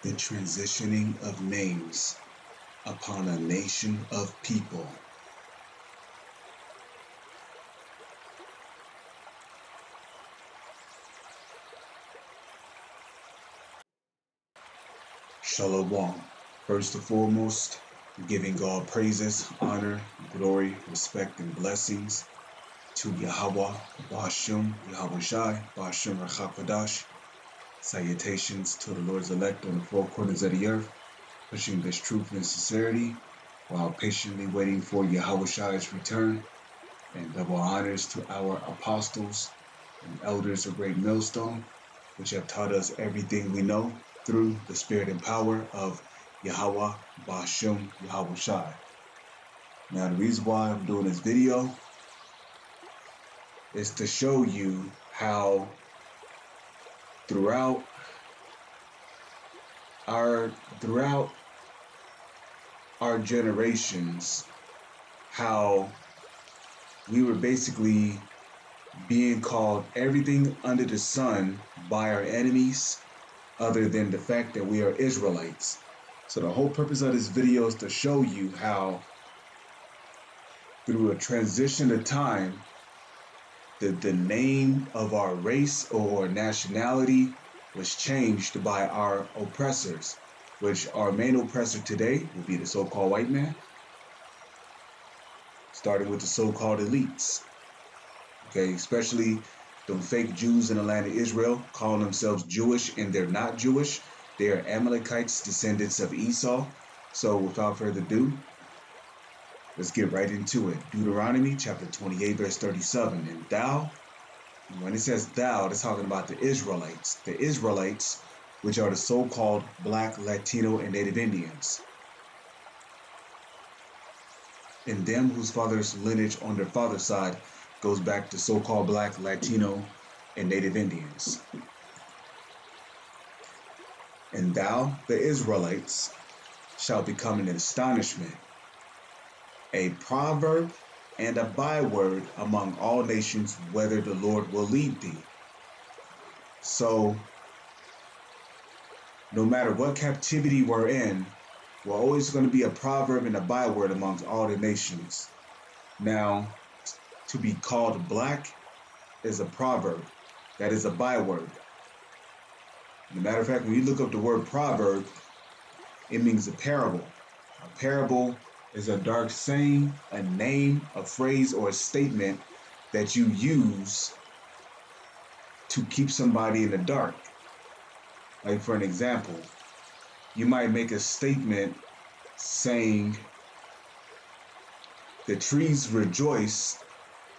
the transitioning of names upon a nation of people. Shalom. First and foremost, giving God praises, honor, glory, respect, and blessings to Yahweh, Ba'ashem, Yahweh Shai, Ba'ashem Rachapadash. Salutations to the Lord's elect on the four corners of the earth, pushing this truth and sincerity while patiently waiting for Yahweh Shai's return, and double honors to our apostles and elders of Great Millstone, which have taught us everything we know through the spirit and power of Yahweh, Ba'ashem, Yahweh Shai. Now, the reason why I'm doing this video is to show you how throughout our generations, how we were basically being called everything under the sun by our enemies, other than the fact that we are Israelites. So the whole purpose of this video is to show you how through a transition of time, the name of our race or nationality was changed by our oppressors, which our main oppressor today will be the so-called white man, starting with the so-called elites. Okay, especially the fake Jews in the land of Israel, calling themselves Jewish and they're not Jewish. They are Amalekites, descendants of Esau. So without further ado, let's get right into it. Deuteronomy chapter 28, verse 37. And thou, when it says thou, it's talking about the Israelites. The Israelites, which are the so-called Black, Latino, and Native Indians. And them whose father's lineage on their father's side goes back to so-called Black, Latino, and Native Indians. And thou, the Israelites, shall become an astonishment, a proverb and a byword among all nations, whither the Lord will lead thee. So, no matter what captivity we're in, we're always going to be a proverb and a byword amongst all the nations. Now, to be called black is a proverb. That is a byword. As a matter of fact, when you look up the word proverb, it means a parable. A parable is a dark saying, a name, a phrase, or a statement that you use to keep somebody in the dark. Like for an example, you might make a statement saying, the trees rejoice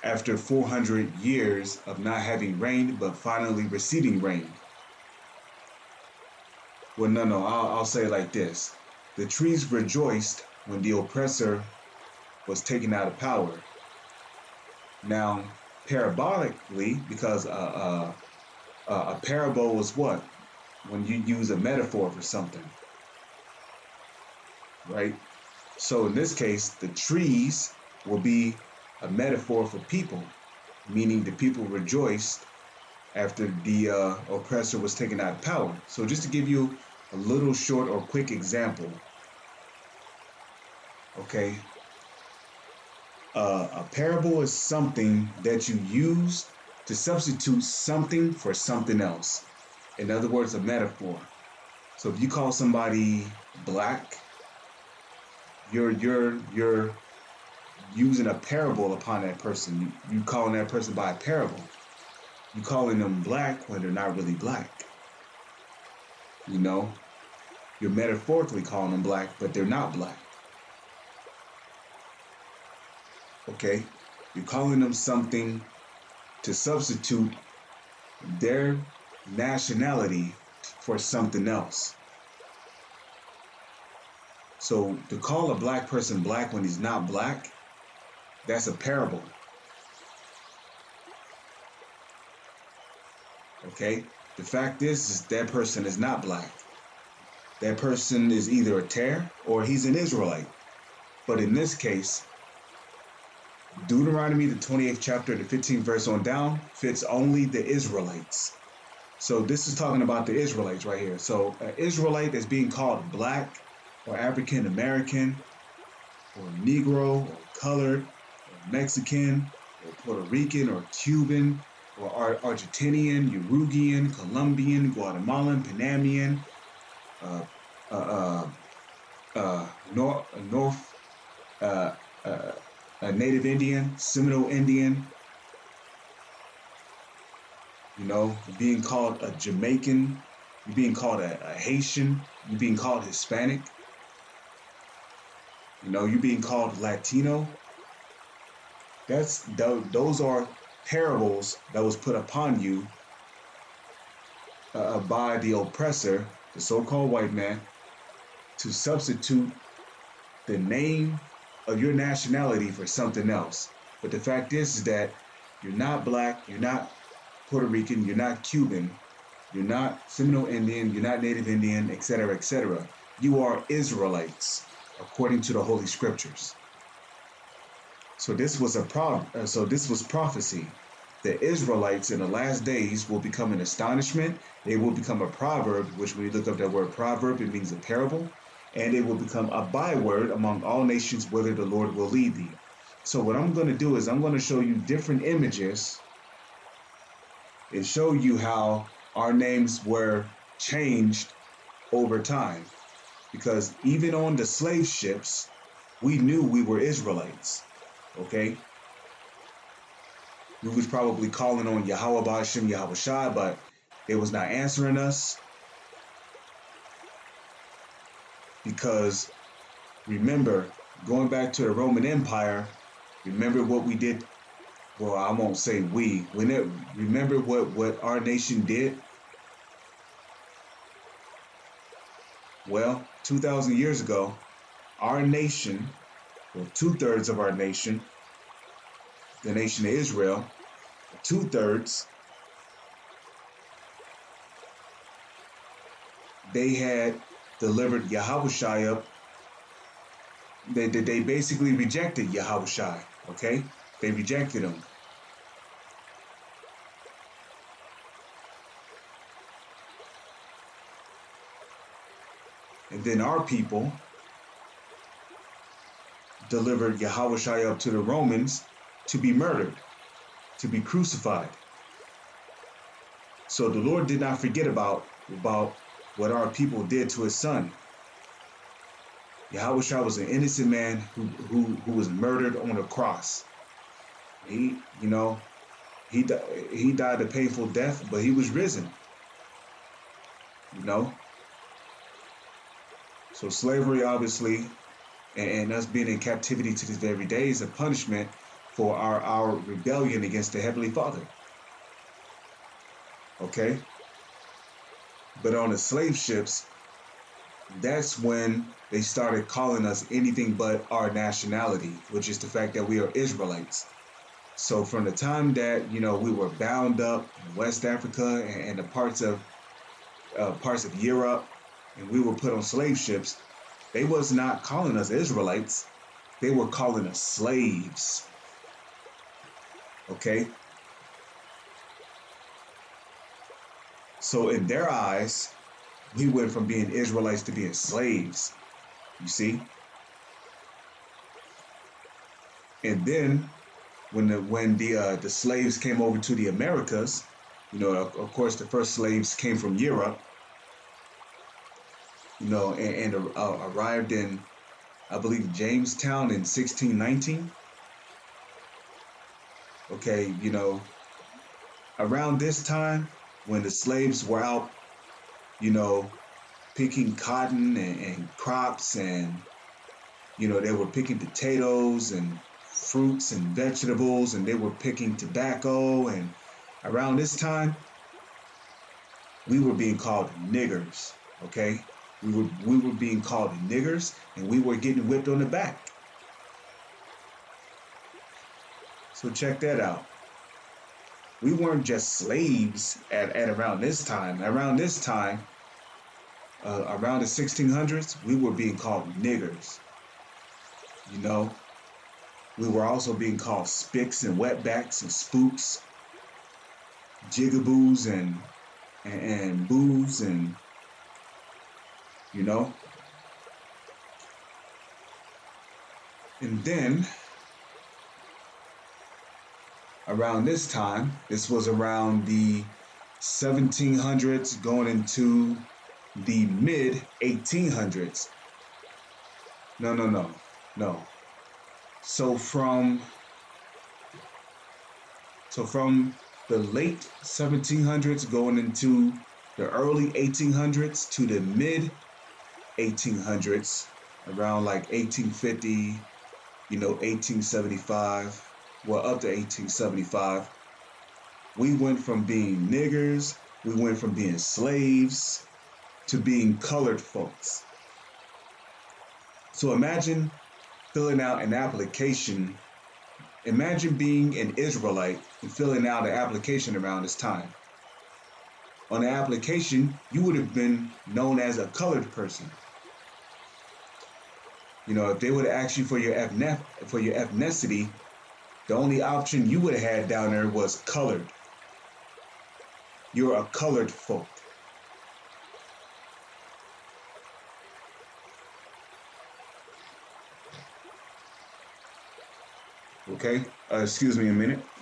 after 400 years of not having rain, but finally receiving rain. Well, no, I'll say it like this. The trees rejoiced when the oppressor was taken out of power. Now, parabolically, because a parable is what? When you use a metaphor for something, right? So in this case, the trees will be a metaphor for people, meaning the people rejoiced after the oppressor was taken out of power. So just to give you a little short or quick example, okay, a parable is something that you use to substitute something for something else. In other words, a metaphor. So if you call somebody black, you're using a parable upon that person. You calling that person by a parable. You calling them black when they're not really black. You know, you're metaphorically calling them black, but they're not black. Okay, you're calling them something to substitute their nationality for something else. So to call a black person black when he's not black, that's a parable. Okay, the fact is that person is not black. That person is either a tear or he's an Israelite. But in this case, Deuteronomy, the 28th chapter, the 15th verse on down, fits only the Israelites. So this is talking about the Israelites right here. So an Israelite is being called black or African American or Negro or colored or Mexican or Puerto Rican or Cuban or Argentinian, Uruguayan, Colombian, Guatemalan, Panamanian, uh, uh, North, uh, uh, a Native Indian, Seminole Indian, you know, being called a Jamaican, you're being called a Haitian, you're being called Hispanic, you know, you're being called Latino. Those are parables that was put upon you by the oppressor, the so-called white man, to substitute the name of your nationality for something else. But the fact is that you're not black, you're not Puerto Rican, you're not Cuban, you're not Seminole Indian, you're not Native Indian, etc., etc. You are Israelites, according to the Holy Scriptures. So this was prophecy. The Israelites in the last days will become an astonishment. They will become a proverb, which when you look up that word proverb, it means a parable. And it will become a byword among all nations, whither the Lord will lead thee. So what I'm going to do is I'm going to show you different images and show you how our names were changed over time. Because even on the slave ships, we knew we were Israelites. Okay? We was probably calling on Yahweh Ba'ashem Yahweh Shai, but it was not answering us. Because remember, going back to the Roman Empire, remember what we did. Well, I won't say we. Remember what our nation did? Well, 2,000 years ago, our nation, well, 2/3 of our nation, the nation of Israel, 2/3, they had delivered Yahushua up. They basically rejected Yahushua, okay? They rejected him. And then our people delivered Yahushua up to the Romans to be murdered, to be crucified. So the Lord did not forget about what our people did to his son. Yahushua was an innocent man who was murdered on a cross. He died a painful death, but he was risen. You know? So slavery, obviously, and us being in captivity to this very day is a punishment for our rebellion against the Heavenly Father. Okay? But on the slave ships, that's when they started calling us anything but our nationality, which is the fact that we are Israelites. So from the time that, we were bound up in West Africa and the parts of Europe, and we were put on slave ships, they was not calling us Israelites. They were calling us slaves. Okay? So in their eyes, we went from being Israelites to being slaves. You see? And then when the slaves came over to the Americas, of course the first slaves came from Europe, and arrived in, I believe, Jamestown in 1619. Okay, around this time when the slaves were out, picking cotton and crops, and they were picking potatoes and fruits and vegetables, and they were picking tobacco, and around this time we were being called niggers. Okay, we were being called niggers, and we were getting whipped on the back. So check that out. We weren't just slaves at around this time. Around this time, around the 1600s, we were being called niggers. We were also being called spicks and wetbacks and spooks, jigaboos and and booze and, you know. And then around this time, this was around the 1700s going into the mid 1800s. No, no, no, no. So from the late 1700s going into the early 1800s to the mid 1800s, around like 1850, 1875, well, up to 1875, we went from being niggers, we went from being slaves to being colored folks. So imagine filling out an application. Imagine being an Israelite and filling out an application around this time. On the application, you would have been known as a colored person. If they would have asked you for your ethnicity, the only option you would have had down there was colored. You're a colored folk. Okay? Excuse me a minute.